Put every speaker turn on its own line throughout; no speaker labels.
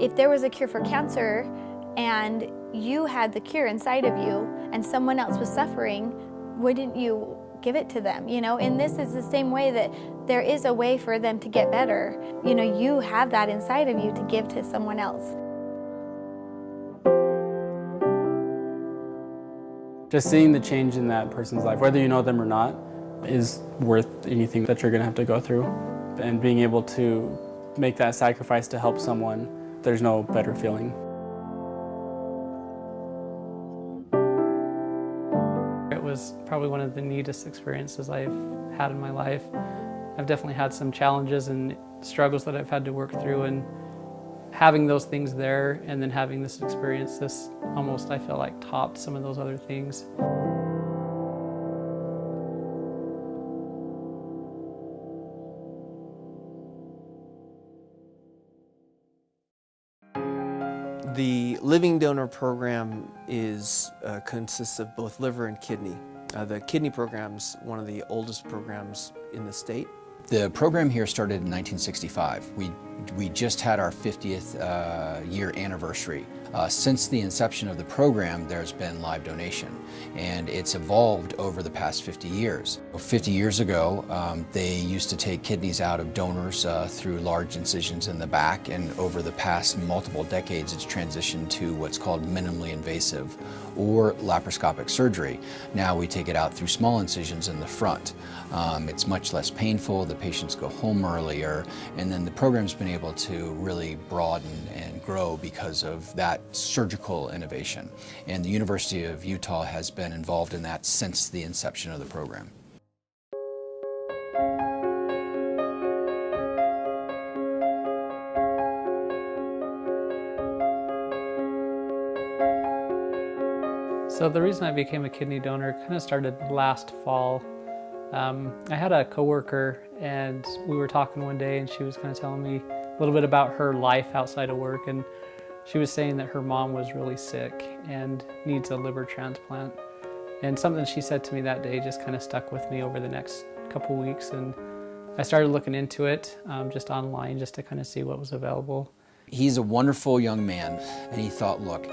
If there was a cure for cancer and you had the cure inside of you and someone else was suffering, wouldn't you give it to them? And this is the same way that there is a way for them to get better. You have that inside of you to give to someone else.
Just seeing the change in that person's life, whether you know them or not, is worth anything that you're going to have to go through. And being able to make that sacrifice to help someone, there's no better feeling.
It was probably one of the neatest experiences I've had in my life. I've definitely had some challenges and struggles that I've had to work through, and having those things there and then having this experience, this almost, I feel like, topped some of those other things.
The Living Donor Program consists of both liver and kidney. The kidney program's one of the oldest programs in the state.
The program here started in 1965. We just had our 50th year anniversary. Since the inception of the program, there's been live donation, and it's evolved over the past 50 years. 50 years ago, they used to take kidneys out of donors through large incisions in the back, and over the past multiple decades, it's transitioned to what's called minimally invasive or laparoscopic surgery. Now we take it out through small incisions in the front. It's much less painful, the patients go home earlier, and then the program's been able to really broaden and grow because of that surgical innovation. And the University of Utah has been involved in that since the inception of the program.
So the reason I became a kidney donor kind of started last fall. I had a coworker, and we were talking one day, and she was kind of telling me a little bit about her life outside of work, and she was saying that her mom was really sick and needs a liver transplant. And something she said to me that day just kind of stuck with me over the next couple weeks, and I started looking into it just online just to kind of see what was available.
He's a wonderful young man, and he thought, look,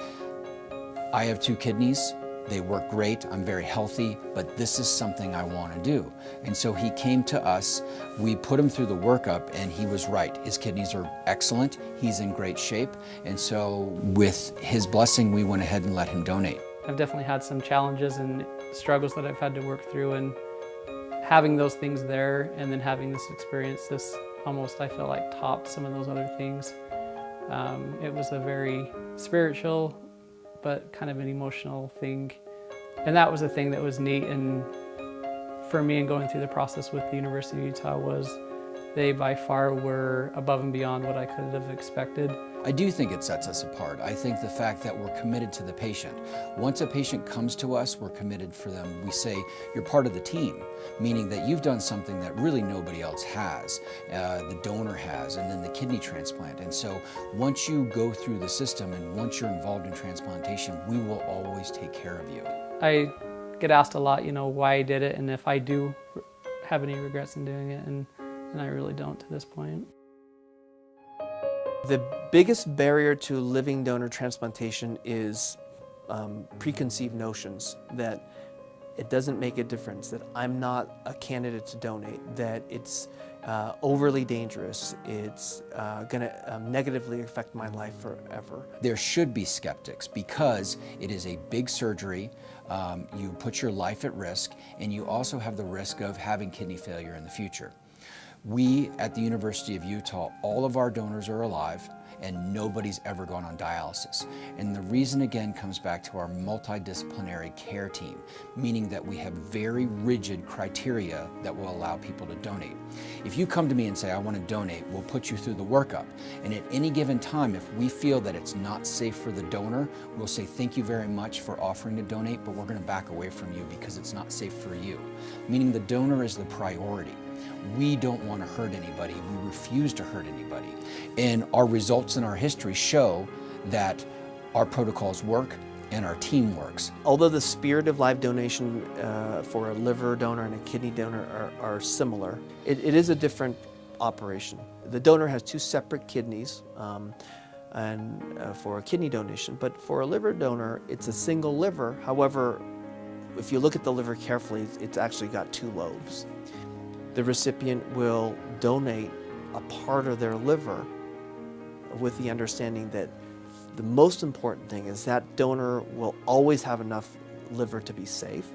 I have 2 kidneys. They work great, I'm very healthy, but this is something I want to do. And so he came to us, we put him through the workup, and he was right. His kidneys are excellent, he's in great shape, and so with his blessing, we went ahead and let him donate.
I've definitely had some challenges and struggles that I've had to work through, and having those things there and then having this experience, this almost, I feel like, topped some of those other things. It was a very spiritual, but kind of an emotional thing. And that was the thing that was neat, and for me, in going through the process with the University of Utah, was they by far were above and beyond what I could have expected.
I do think it sets us apart. I think the fact that we're committed to the patient. Once a patient comes to us, we're committed for them. We say, you're part of the team, meaning that you've done something that really nobody else has. The donor has, and then the kidney transplant. And so once you go through the system and once you're involved in transplantation, we will always take care of you.
I get asked a lot, why I did it, and if I do have any regrets in doing it, and I really don't to this point.
The biggest barrier to living donor transplantation is preconceived notions that it doesn't make a difference, that I'm not a candidate to donate, that it's overly dangerous, it's going to negatively affect my life forever.
There should be skeptics because it is a big surgery. You put your life at risk, and you also have the risk of having kidney failure in the future. We at the University of Utah, all of our donors are alive, and nobody's ever gone on dialysis. And the reason again comes back to our multidisciplinary care team, meaning that we have very rigid criteria that will allow people to donate. If you come to me and say, I want to donate, we'll put you through the workup. And at any given time, if we feel that it's not safe for the donor, we'll say, thank you very much for offering to donate, but we're going to back away from you because it's not safe for you. Meaning the donor is the priority. We don't want to hurt anybody. We refuse to hurt anybody. And our results in our history show that our protocols work and our team works.
Although the spirit of live donation for a liver donor and a kidney donor are similar, it is a different operation. The donor has 2 separate kidneys. and for a kidney donation. But for a liver donor, it's a single liver. However, if you look at the liver carefully, it's actually got two lobes. The recipient will donate a part of their liver with the understanding that the most important thing is that donor will always have enough liver to be safe.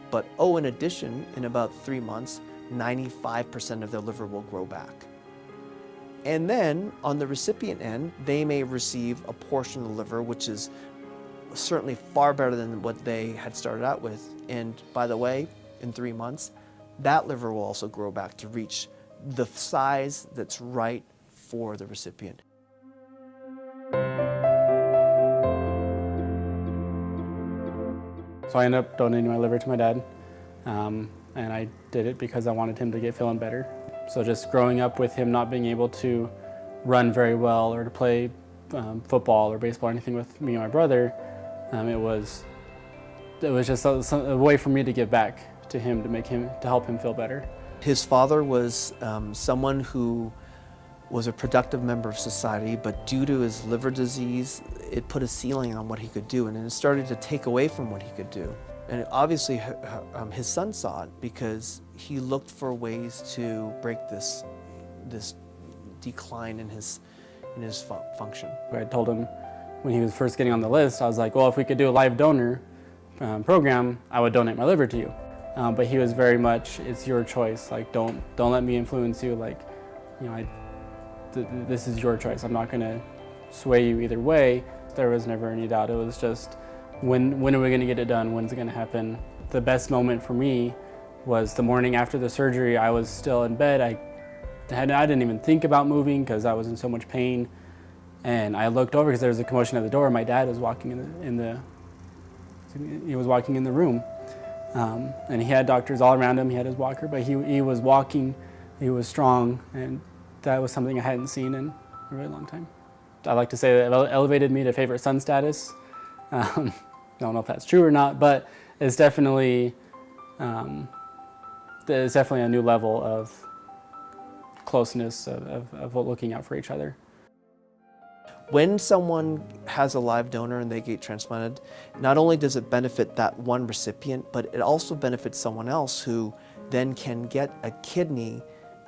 But in addition, in about 3 months, 95% of their liver will grow back. And then on the recipient end, they may receive a portion of the liver, which is certainly far better than what they had started out with. And by the way, in 3 months, that liver will also grow back to reach the size that's right for the recipient.
So I ended up donating my liver to my dad, and I did it because I wanted him to get feeling better. So just growing up with him not being able to run very well or to play football or baseball or anything with me and my brother, it was just a way for me to give back to him, to help him feel better.
His father was someone who was a productive member of society, but due to his liver disease, it put a ceiling on what he could do, and it started to take away from what he could do. And obviously his son saw it because he looked for ways to break this decline in his function.
I told him when he was first getting on the list, I was like, well, if we could do a live donor program, I would donate my liver to you. But he was very much, it's your choice. Like, don't let me influence you. Like, you know, this is your choice. I'm not going to sway you either way. There was never any doubt. It was just, when are we going to get it done? When's it going to happen? The best moment for me was the morning after the surgery. I was still in bed. I didn't even think about moving because I was in so much pain. And I looked over because there was a commotion at the door. My dad was walking in the room. And he had doctors all around him. He had his walker, but he was walking. He was strong, and that was something I hadn't seen in a really long time. I like to say that it elevated me to favorite son status. I don't know if that's true or not, but it's definitely a new level of closeness, of looking out for each other.
When someone has a live donor and they get transplanted, not only does it benefit that one recipient, but it also benefits someone else who then can get a kidney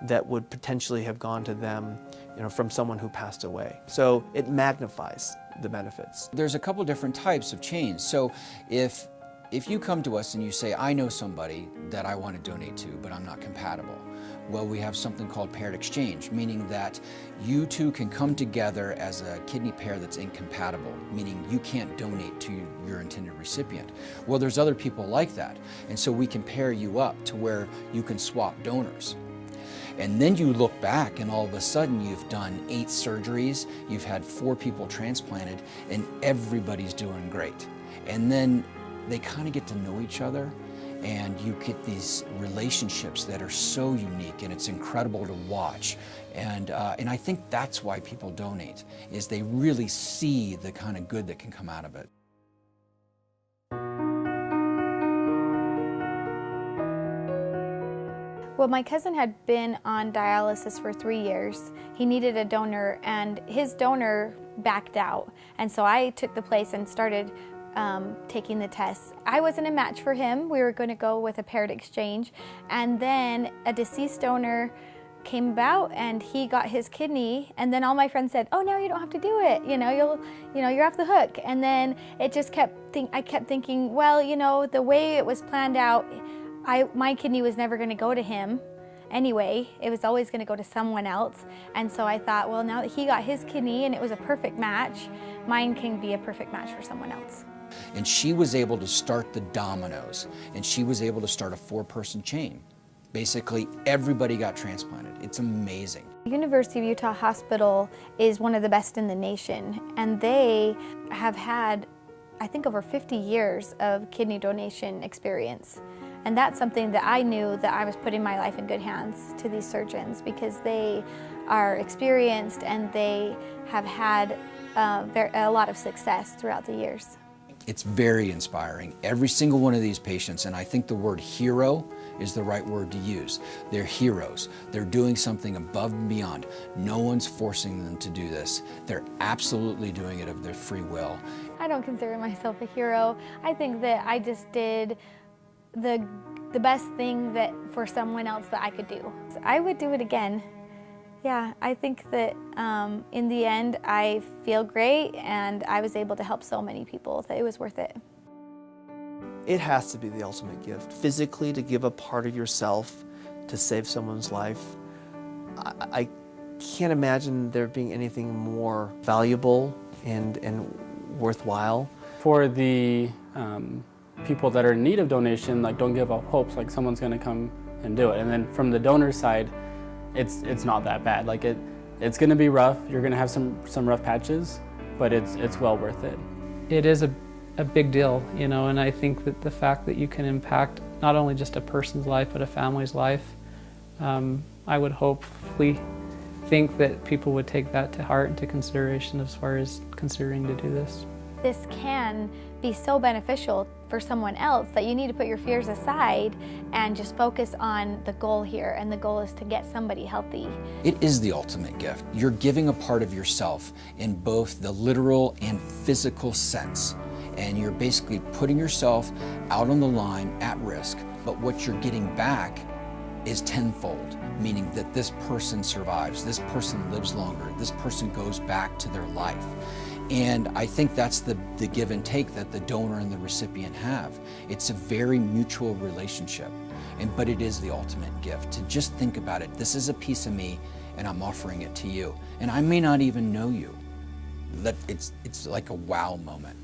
that would potentially have gone to them, from someone who passed away. So it magnifies the benefits.
There's a couple different types of chains. So if you come to us and you say, I know somebody that I want to donate to, but I'm not compatible, well, we have something called paired exchange, meaning that you two can come together as a kidney pair that's incompatible, meaning you can't donate to your intended recipient. Well, there's other people like that, and so we can pair you up to where you can swap donors. And then you look back and all of a sudden you've done 8 surgeries, you've had 4 people transplanted, and everybody's doing great. And then they kind of get to know each other, and you get these relationships that are so unique, and it's incredible to watch. And I think that's why people donate, is they really see the kind of good that can come out of it.
Well, my cousin had been on dialysis for 3 years. He needed a donor, and his donor backed out. And so I took the place and started taking the tests. I wasn't a match for him. We were going to go with a paired exchange. And then a deceased donor came about, and he got his kidney. And then all my friends said, "Oh, no, you don't have to do it. You're off the hook." And then it just I kept thinking, well, the way it was planned out, my kidney was never going to go to him anyway. It was always going to go to someone else. And so I thought, well, now that he got his kidney and it was a perfect match, mine can be a perfect match for someone else.
And she was able to start the dominoes, and she was able to start a 4-person chain. Basically, everybody got transplanted. It's amazing.
The University of Utah Hospital is one of the best in the nation, and they have had, I think, over 50 years of kidney donation experience. And that's something that I knew that I was putting my life in good hands to these surgeons, because they are experienced and they have had a lot of success throughout the years.
It's very inspiring. Every single one of these patients, and I think the word hero is the right word to use. They're heroes. They're doing something above and beyond. No one's forcing them to do this. They're absolutely doing it of their free will.
I don't consider myself a hero. I think that I just did the best thing that for someone else that I could do. I would do it again. Yeah, I think that in the end I feel great and I was able to help so many people that it was worth it.
It has to be the ultimate gift. Physically, to give a part of yourself to save someone's life, I can't imagine there being anything more valuable and worthwhile.
For the people that are in need of donation, like, don't give up hopes, like someone's gonna come and do it. And then from the donor side, it's not that bad. Like it's gonna be rough. You're gonna have some rough patches, but it's well worth it.
It is a big deal, you know, and I think that the fact that you can impact not only just a person's life, but a family's life, I would hopefully think that people would take that to heart and to consideration as far as considering to do this.
This can be so beneficial for someone else that you need to put your fears aside and just focus on the goal here, and the goal is to get somebody healthy.
It is the ultimate gift. You're giving a part of yourself in both the literal and physical sense. And you're basically putting yourself out on the line at risk, but what you're getting back is tenfold, meaning that this person survives, this person lives longer, this person goes back to their life. And I think that's the give and take that the donor and the recipient have. It's a very mutual relationship, but it is the ultimate gift. To just think about it, this is a piece of me and I'm offering it to you. And I may not even know you. It's like a wow moment.